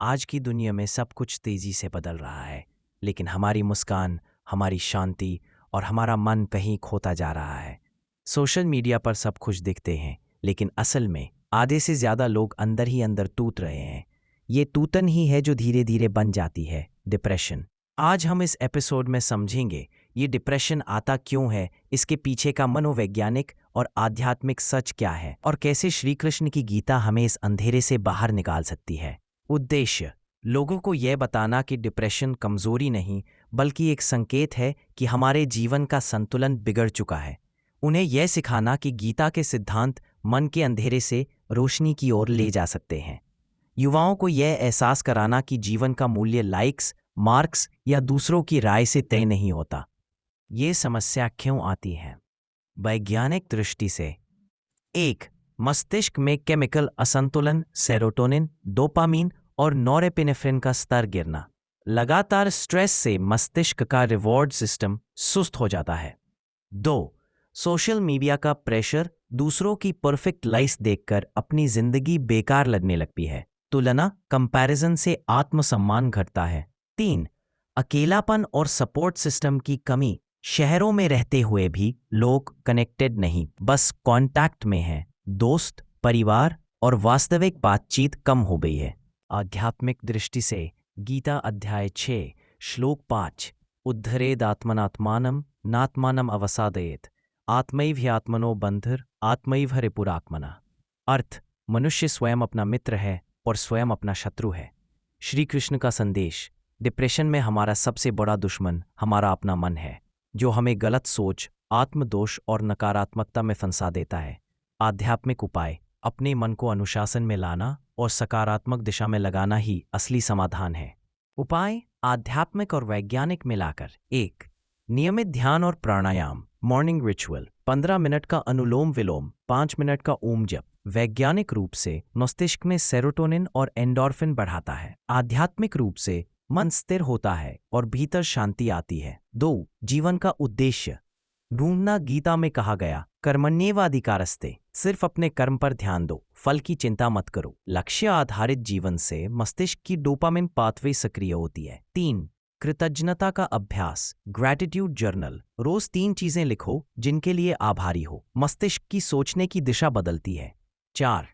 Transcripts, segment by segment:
आज की दुनिया में सब कुछ तेजी से बदल रहा है, लेकिन हमारी मुस्कान, हमारी शांति और हमारा मन कहीं खोता जा रहा है। सोशल मीडिया पर सब कुछ दिखते हैं, लेकिन असल में आधे से ज्यादा लोग अंदर ही अंदर टूट रहे हैं। ये टूटन ही है जो धीरे धीरे बन जाती है डिप्रेशन। आज हम इस एपिसोड में समझेंगे ये डिप्रेशन आता क्यों है, इसके पीछे का मनोवैज्ञानिक और आध्यात्मिक सच क्या है, और कैसे श्री कृष्ण की गीता हमें इस अंधेरे से बाहर निकाल सकती है। उद्देश्य: लोगों को यह बताना कि डिप्रेशन कमजोरी नहीं, बल्कि एक संकेत है कि हमारे जीवन का संतुलन बिगड़ चुका है। उन्हें यह सिखाना कि गीता के सिद्धांत मन के अंधेरे से रोशनी की ओर ले जा सकते हैं। युवाओं को यह एहसास कराना कि जीवन का मूल्य लाइक्स, मार्क्स या दूसरों की राय से तय नहीं होता। ये समस्या क्यों आती है? वैज्ञानिक दृष्टि से: 1. मस्तिष्क में केमिकल असंतुलन, सेरोटोनिन, डोपामीन और नॉरेपिनेफ्रिन का स्तर गिरना। लगातार स्ट्रेस से मस्तिष्क का रिवॉर्ड सिस्टम सुस्त हो जाता है। 2. सोशल मीडिया का प्रेशर, दूसरों की परफेक्ट लाइफ देखकर अपनी जिंदगी बेकार लगने लगती है। तुलना, कंपैरिजन से आत्मसम्मान घटता है। 3. अकेलापन और सपोर्ट सिस्टम की कमी। शहरों में रहते हुए भी लोग कनेक्टेड नहीं, बस कांटेक्ट में हैं। दोस्त, परिवार और वास्तविक बातचीत कम हो गई है। आध्यात्मिक दृष्टि से गीता अध्याय 6 श्लोक 5: उद्धरेदात्मनात्मानं नात्मानं अवसादयेत् आत्मैव ह्यात्मनो बन्धुर आत्मैव हरिपुरात्मना। अर्थ: मनुष्य स्वयं अपना मित्र है और स्वयं अपना शत्रु है। श्री कृष्ण का संदेश: डिप्रेशन में हमारा सबसे बड़ा दुश्मन हमारा अपना मन है, जो हमें गलत सोच, आत्मदोष और नकारात्मकता में फंसा देता है। आध्यात्मिक उपाय: अपने मन को अनुशासन में लाना और सकारात्मक दिशा में लगाना ही असली समाधान है। उपाय आध्यात्मिक और वैज्ञानिक मिलाकर: 1. नियमित ध्यान और प्राणायाम, मॉर्निंग रिचुअल, 15 मिनट का अनुलोम विलोम, 5 मिनट का ओम जप। वैज्ञानिक रूप से मस्तिष्क में सेरोटोनिन और एंडोर्फिन बढ़ाता है। आध्यात्मिक रूप से मन स्थिर होता है और भीतर शांति आती है। 2. जीवन का उद्देश्य ढूंढना। गीता में कहा गया, कर्मण्येवाधिकारस्ते, सिर्फ अपने कर्म पर ध्यान दो, फल की चिंता मत करो। लक्ष्य आधारित जीवन से मस्तिष्क की डोपामिन पाथवे सक्रिय होती है। 3. कृतज्ञता का अभ्यास, ग्रैटिट्यूड जर्नल, रोज 3 चीजें लिखो जिनके लिए आभारी हो। मस्तिष्क की सोचने की दिशा बदलती है। 4.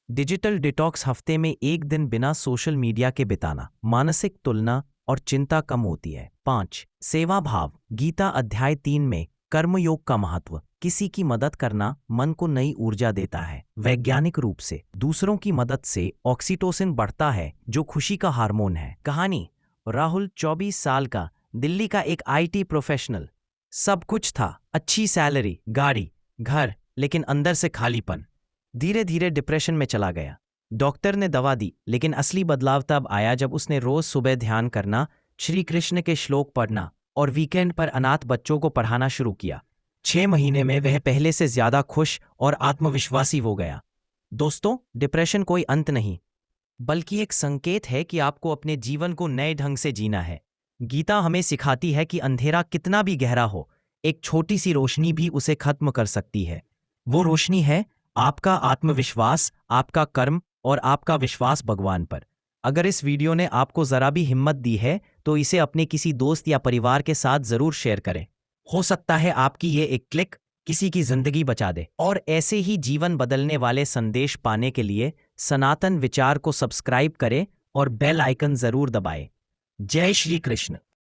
डिजिटल डिटॉक्स, हफ्ते में 1 दिन बिना सोशल मीडिया के बिताना, मानसिक तुलना और चिंता कम होती है। 5. सेवा भाव, गीता अध्याय 3 में कर्मयोग का महत्व, किसी की मदद करना मन को नई ऊर्जा देता है। वैज्ञानिक रूप से दूसरों की मदद से ऑक्सीटोसिन बढ़ता है, जो खुशी का हार्मोन है। कहानी: राहुल 24 साल का, दिल्ली का एक आईटी प्रोफेशनल। सब कुछ था, अच्छी सैलरी, गाड़ी, घर, लेकिन अंदर से खालीपन। धीरे धीरे डिप्रेशन में चला गया। डॉक्टर ने दवा दी, लेकिन असली बदलाव तब आया जब उसने रोज सुबह ध्यान करना, श्री कृष्ण के श्लोक पढ़ना और वीकेंड पर अनाथ बच्चों को पढ़ाना शुरू किया। 6 महीने में वह पहले से ज्यादा खुश और आत्मविश्वासी हो गया। दोस्तों, डिप्रेशन कोई अंत नहीं, बल्कि एक संकेत है कि आपको अपने जीवन को नए ढंग से जीना है। गीता हमें सिखाती है कि अंधेरा कितना भी गहरा हो, एक छोटी सी रोशनी भी उसे खत्म कर सकती है। वो रोशनी है आपका आत्मविश्वास, आपका कर्म और आपका विश्वास भगवान पर। अगर इस वीडियो ने आपको जरा भी हिम्मत दी है, तो इसे अपने किसी दोस्त या परिवार के साथ जरूर शेयर करें। हो सकता है आपकी ये एक क्लिक किसी की जिंदगी बचा दे। और ऐसे ही जीवन बदलने वाले संदेश पाने के लिए सनातन विचार को सब्सक्राइब करें और बेल आइकन जरूर दबाएं। जय श्री कृष्ण।